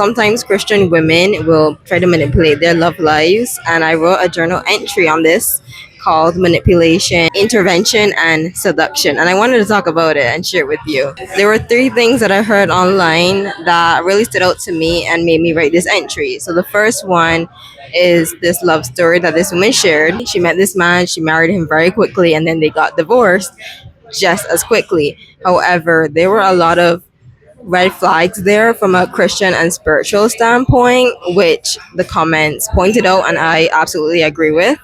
Sometimes Christian women will try to manipulate their love lives, and I wrote a journal entry on this called Manipulation, Intervention, and Seduction. And I wanted to talk about it and share it with you. There were three things that I heard online that really stood out to me and made me write this entry. So the first one is this love story that this woman shared. She met this man, she married him very quickly, and then they got divorced just as quickly. However, there were a lot of red flags there from a Christian and spiritual standpoint, which the comments pointed out, and I absolutely agree with.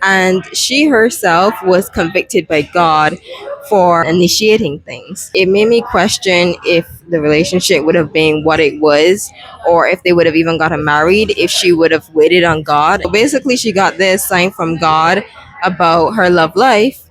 And she herself was convicted by God for initiating things. It made me question if the relationship would have been what it was, or if they would have even gotten married if she would have waited on God. Basically, she got this sign from God about her love life,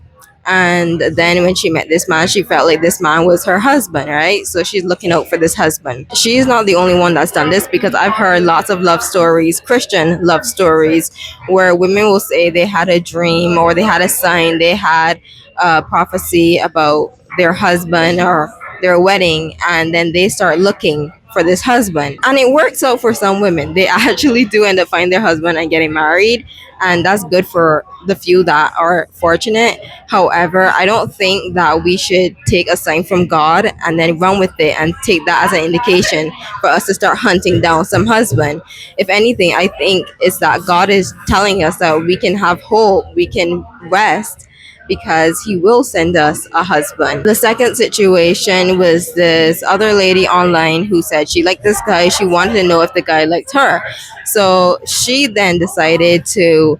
and then when she met this man, she felt like this man was her husband, right? So she's looking out for this husband. She's not the only one that's done this, because I've heard lots of love stories, Christian love stories, where women will say they had a dream or they had a sign, they had a prophecy about their husband or their wedding, and then they start looking for this husband. And it works out for some women. They actually do end up finding their husband and getting married, and that's good for the few that are fortunate. However, I don't think that we should take a sign from God and then run with it and take that as an indication for us to start hunting down some husband. If anything, I think it's that God is telling us that we can have hope, we can rest, because he will send us a husband. The second situation was this other lady online who said she liked this guy. She wanted to know if the guy liked her. So she then decided to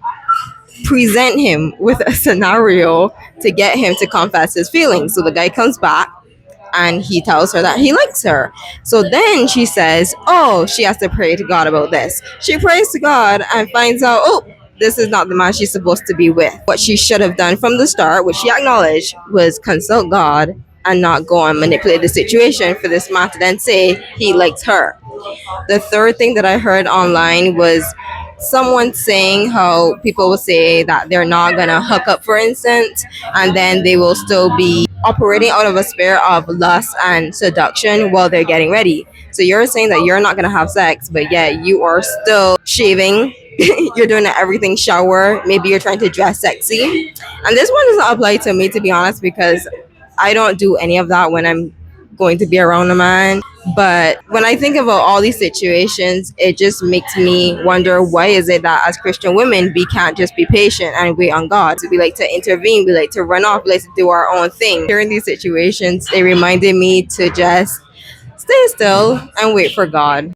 present him with a scenario to get him to confess his feelings. So the guy comes back and he tells her that he likes her. So then she says, oh, she has to pray to God about this. She prays to God and finds out, oh, this is not the man she's supposed to be with. What she should have done from the start, which she acknowledged, was consult God and not go and manipulate the situation for this man to then say he likes her. The third thing that I heard online was someone saying how people will say that they're not gonna hook up, for instance, and then they will still be operating out of a spirit of lust and seduction while they're getting ready. So you're saying that you're not gonna have sex, but yet you are still shaving. You're doing the everything shower. Maybe you're trying to dress sexy. And this one does not apply to me, to be honest, because I don't do any of that when I'm going to be around a man. But when I think about all these situations, it just makes me wonder, why is it that as Christian women, we can't just be patient and wait on God? So we like to intervene, we like to run off, we like to do our own thing. During these situations, it reminded me to just stay still and wait for God.